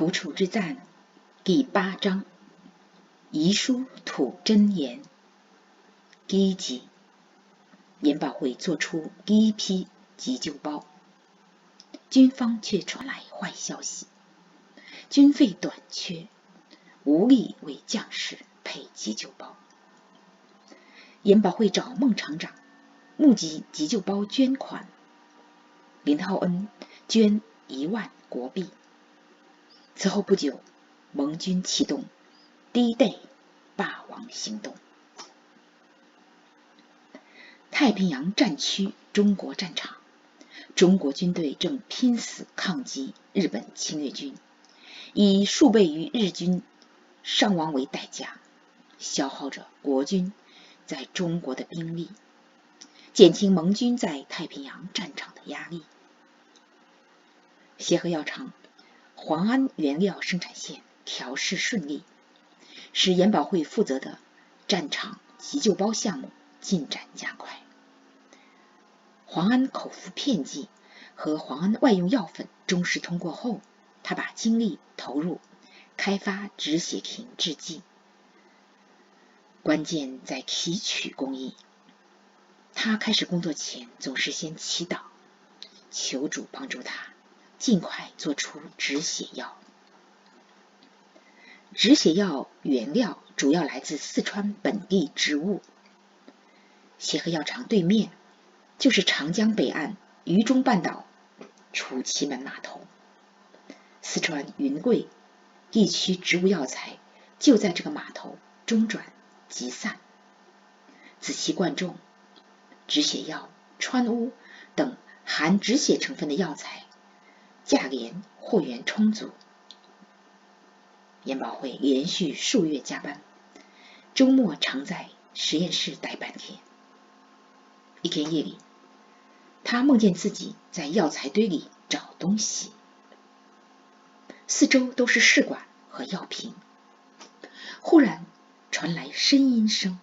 蒲楚之战第8章，遗书吐真言。第1集，研保会做出第一批急救包，军方却传来坏消息，军费短缺，无力为将士配急救包。研保会找孟厂长募集急救包捐款，林浩恩捐1万国币。此后不久，盟军启动D-Day霸王行动。太平洋战区中国战场，中国军队正拼死抗击日本侵略军，以数倍于日军伤亡为代价，消耗着国军在中国的兵力，减轻盟军在太平洋战场的压力。协和药厂黄安原料生产线调试顺利，使研保会负责的战场急救包项目进展加快。黄安口服片剂和黄安外用药粉中试通过后，他把精力投入开发止血停制剂，关键在提取工艺。他开始工作前总是先祈祷，求主帮助他尽快做出止血药。止血药原料主要来自四川本地植物。协和药厂对面就是长江北岸渝中半岛楚奇门码头，四川云贵地区植物药材就在这个码头中转集散。仔细灌种，止血药、川乌等含止血成分的药材价廉货源充足。研保会连续数月加班，周末常在实验室待半天。一天夜里，他梦见自己在药材堆里找东西，四周都是试管和药瓶。忽然传来呻吟声，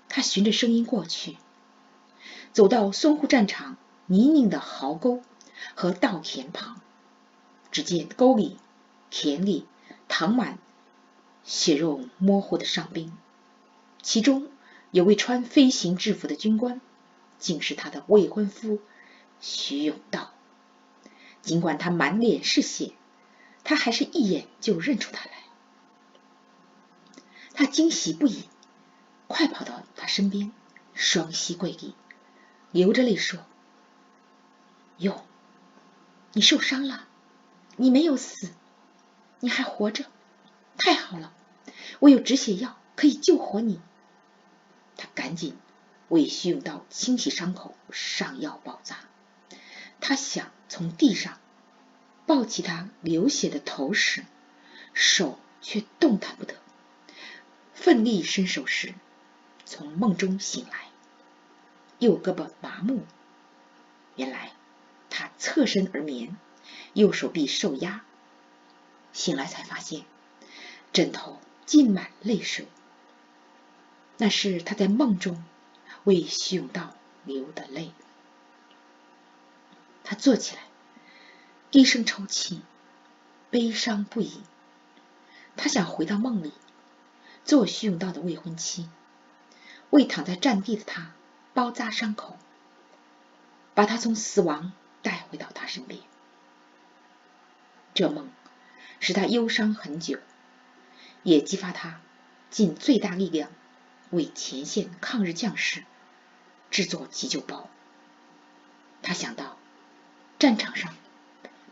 他循着声音过去，走到淞沪战场泥泞的壕沟和稻田旁，只见沟里、田里躺满血肉模糊的伤兵，其中有位穿飞行制服的军官，竟是他的未婚夫徐永道。尽管他满脸是血，他还是一眼就认出他来。他惊喜不已，快跑到他身边，双膝跪地，流着泪说：“永，你受伤了，你没有死，你还活着，太好了，我有止血药可以救活你。”他赶紧为徐永道清洗伤口，上药包扎。他想从地上抱起他流血的头时，手却动弹不得。奋力伸手时，从梦中醒来，右胳膊麻木。原来他侧身而眠，右手臂受压。醒来才发现枕头浸满泪水，那是他在梦中为徐永道流的泪。他坐起来，低声抽泣，悲伤不已。他想回到梦里，做徐永道的未婚妻，为躺在战地的他包扎伤口，把他从死亡带回到他身边。这梦使他忧伤很久，也激发他尽最大力量为前线抗日将士制作急救包。他想到战场上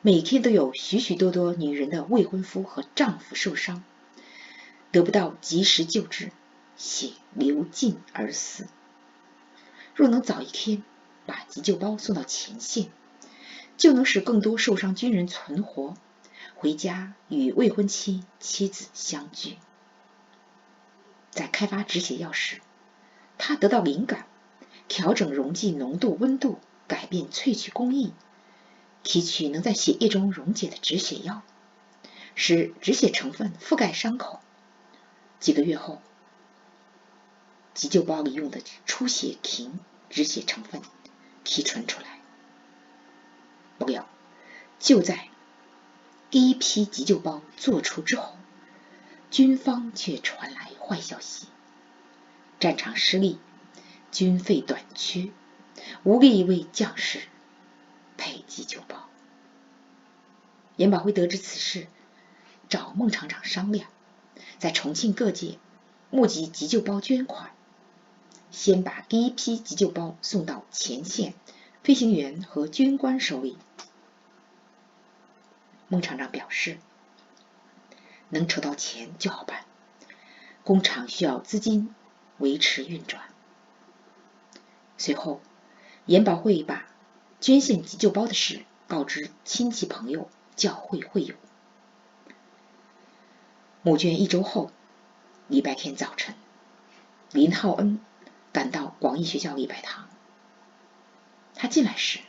每天都有许许多多女人的未婚夫和丈夫受伤，得不到及时救治，血流尽而死。若能早一天把急救包送到前线，就能使更多受伤军人存活，回家与未婚妻子相聚。在开发止血药时，他得到灵感，调整溶剂浓度、温度，改变萃取工艺，提取能在血液中溶解的止血药，使止血成分覆盖伤口。几个月后，急救包里用的出血停止血成分提纯出来。不料就在第一批急救包做出之后，军方却传来坏消息，战场失利，军费短缺，无力为将士配急救包。严保辉得知此事，找孟厂长商量，在重庆各界募集急救包捐款，先把第一批急救包送到前线飞行员和军官手里。孟厂长表示，能筹到钱就好办，工厂需要资金维持运转。随后，严保辉把捐献急救包的事告知亲戚朋友、教会会友。募捐1周后，礼拜天早晨，林浩恩赶到广义学校礼拜堂。他进来时，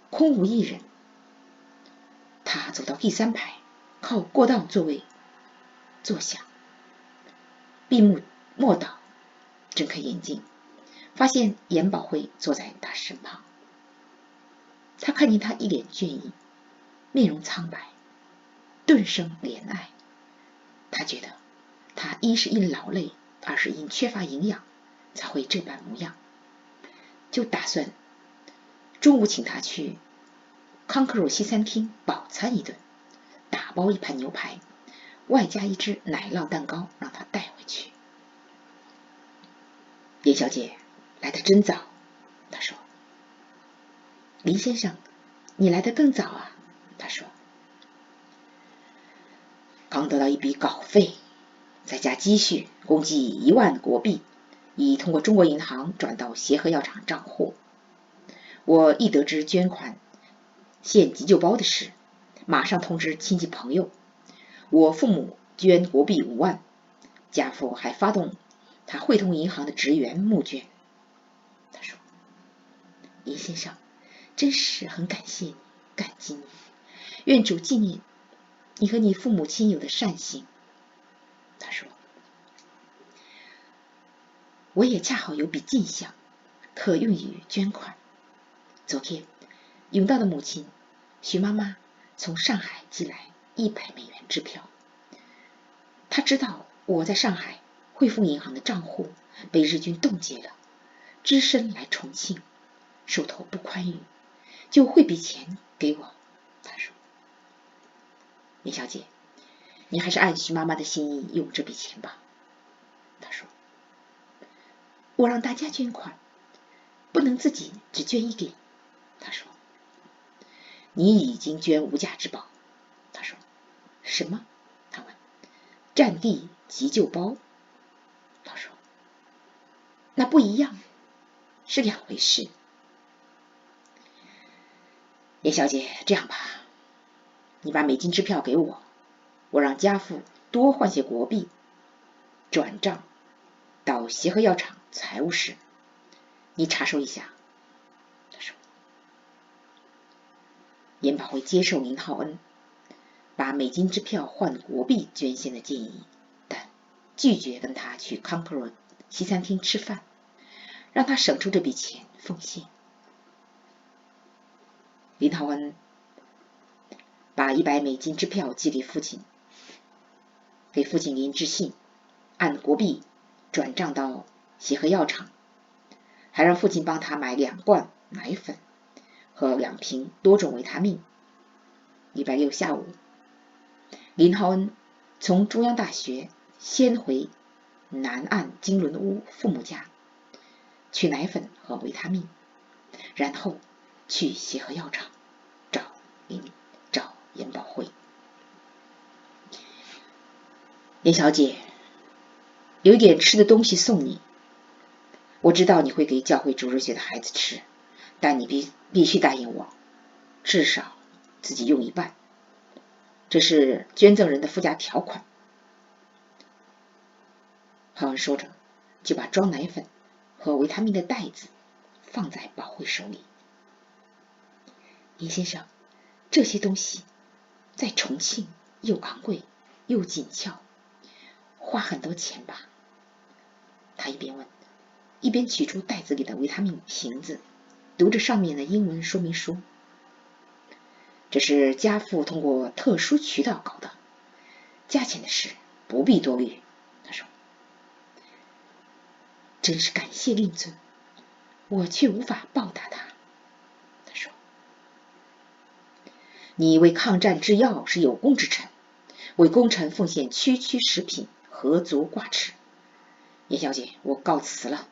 空无一人。他走到第3排，靠过道座位坐下，闭目默祷，睁开眼睛，发现严保辉坐在他身旁。他看见他一脸倦意，面容苍白，顿生怜爱。他觉得他一是因劳累，二是因缺乏营养才会这般模样，就打算中午请他去康克若西餐厅饱餐一顿，打包1盘牛排，外加1只奶酪蛋糕让他带回去。严小姐来得真早，他说。林先生，你来得更早啊，他说。刚得到一笔稿费，再加积蓄，共计1万国币，已通过中国银行转到协和药厂账户。我一得知捐款献急救包的事，马上通知亲戚朋友。我父母捐国币5万，家父还发动他汇通银行的职员募捐。他说，林先生，真是很感谢你，感激你，愿主纪念你和你父母亲友的善行。他说，我也恰好有笔进项，可用于捐款。昨天，永道的母亲徐妈妈从上海寄来100美元支票。她知道我在上海汇丰银行的账户被日军冻结了，只身来重庆，手头不宽裕，就汇笔钱给我。他说，林小姐，你还是按徐妈妈的心意用这笔钱吧。他说，我让大家捐款，不能自己只捐一点。他说，你已经捐无价之宝。他说，什么？他问。战地急救包。他说，那不一样，是2回事。严小姐，这样吧，你把美金支票给我，我让家父多换些国币，转账到协和药厂财务室，你查收一下。他说，严保辉接受林浩恩把美金支票换国币捐献的建议，但拒绝跟他去康克若西餐厅吃饭，让他省出这笔钱奉献。林浩恩把100美金支票寄给父亲，给父亲林致信，按国币转账到协和药厂，还让父亲帮他买2罐奶粉和2瓶多种维他命。礼拜6下午，林浩恩从中央大学先回南岸金轮屋父母家取奶粉和维他命，然后去协和药厂找严保辉。严小姐，有一点吃的东西送你，我知道你会给教会主日学的孩子吃，但你必须答应我，至少自己用1半，这是捐赠人的附加条款。浩恩说着，就把装奶粉和维他命的袋子放在保辉手里。林先生，这些东西在重庆又昂贵又紧俏，花很多钱吧？他一边问，一边取出袋子里的维他命瓶子，读着上面的英文说明书。这是家父通过特殊渠道搞的，价钱的事不必多虑。他说：“真是感谢令尊，我却无法报答他。”他说：“你为抗战制药是有功之臣，为功臣奉献区区食品，何足挂齿。严小姐，我告辞了。”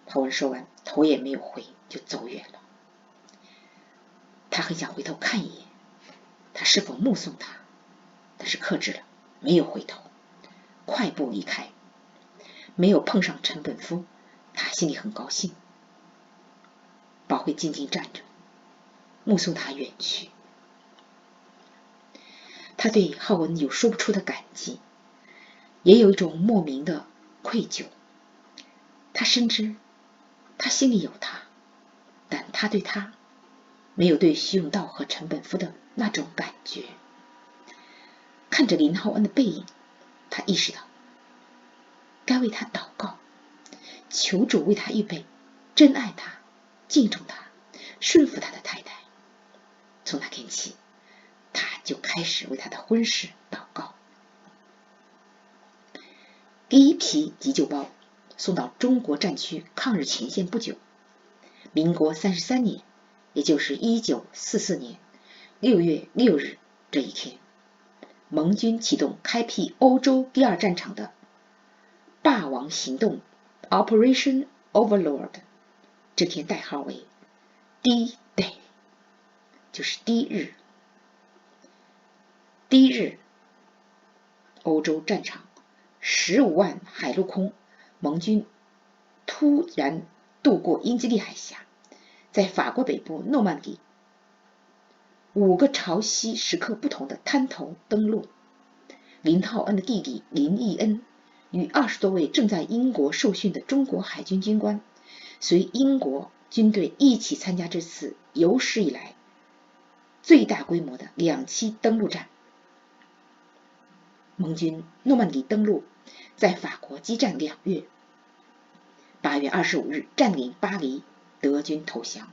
陶文说完，头也没有回，就走远了。他很想回头看一眼，他是否目送他，但是克制了，没有回头，快步离开。没有碰上陈本夫，他心里很高兴。宝慧静静站着，目送他远去。他对浩文有说不出的感激，也有一种莫名的愧疚。他深知他心里有他，但他对他没有对徐永道和陈本夫的那种感觉。看着林浩恩的背影，他意识到该为他祷告，求主为他预备真爱他、敬重他、顺服他的太太。从那天起，他就开始为他的婚事祷告。第一批急救包送到中国战区抗日前线不久，民国33年，也就是1944年6月6日这一天，盟军启动开辟欧洲第二战场的霸王行动 Operation Overlord， 这天代号为 D-Day， 就是第一日。第一日，欧洲战场15万海陆空盟军突然渡过英吉利海峡，在法国北部诺曼底5个潮汐时刻不同的滩头登陆。林浩恩的弟弟林义恩与20多位正在英国受训的中国海军军官，随英国军队一起参加这次有史以来最大规模的2栖登陆战。盟军诺曼底登陆，在法国激战2月，8月25日占领巴黎，德军投降。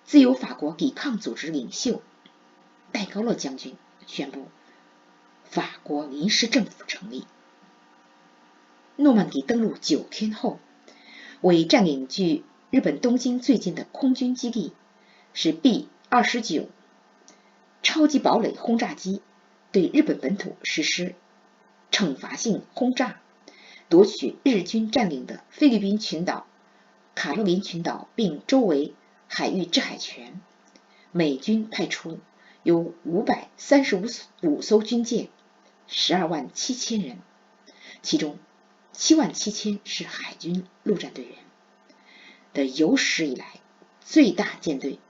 自由法国抵抗组织领袖戴高乐将军宣布法国临时政府成立。诺曼底登陆9天后，为占领距日本东京最近的空军基地，是 B-29 超级堡垒轰炸机对日本本土实施惩罚性轰炸，夺取日军占领的菲律宾群岛、卡洛琳群岛并周围海域制海权。美军派出有535艘军舰，12万7千人，其中7万7千是海军陆战队员的有史以来最大舰队，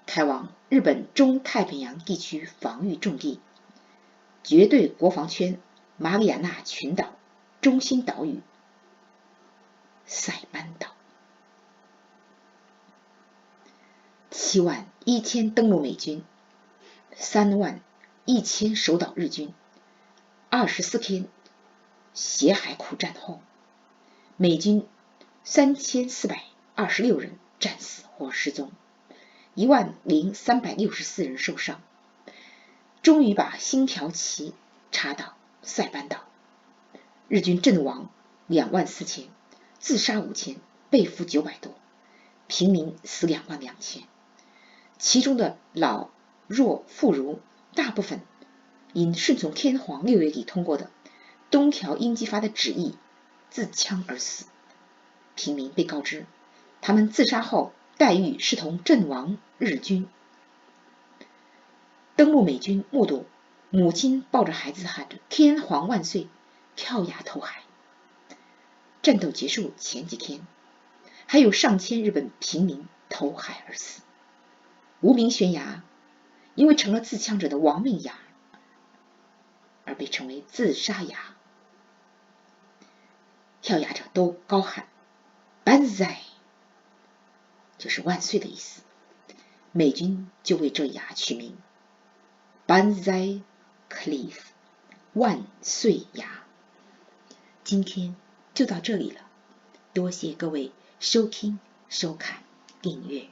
开往日本中太平洋地区防御重地绝对国防圈马里亚纳群岛中心岛屿塞班岛。7万1千登陆美军，3万1千守岛日军。24天血海苦战后，美军3426人战死或失踪，10364人受伤，终于把星条旗插到塞班岛。日军阵亡24000，自杀5000，被俘900多，平民死2万2千。其中的老弱妇孺大部分因顺从天皇6月底通过的东条英机发的旨意自枪而死。平民被告知他们自杀后待遇视同阵亡日军。登陆美军目睹母亲抱着孩子喊着天皇万岁跳崖投海。战斗结束前几天，还有上千日本平民投海而死。无名悬崖因为成了自枪者的亡命崖而被称为自杀崖。跳崖者都高喊万岁，就是万岁的意思。美军就为这崖取名万岁 Cliff， 万岁崖。今天就到这里了，多谢各位收听、收看、订阅。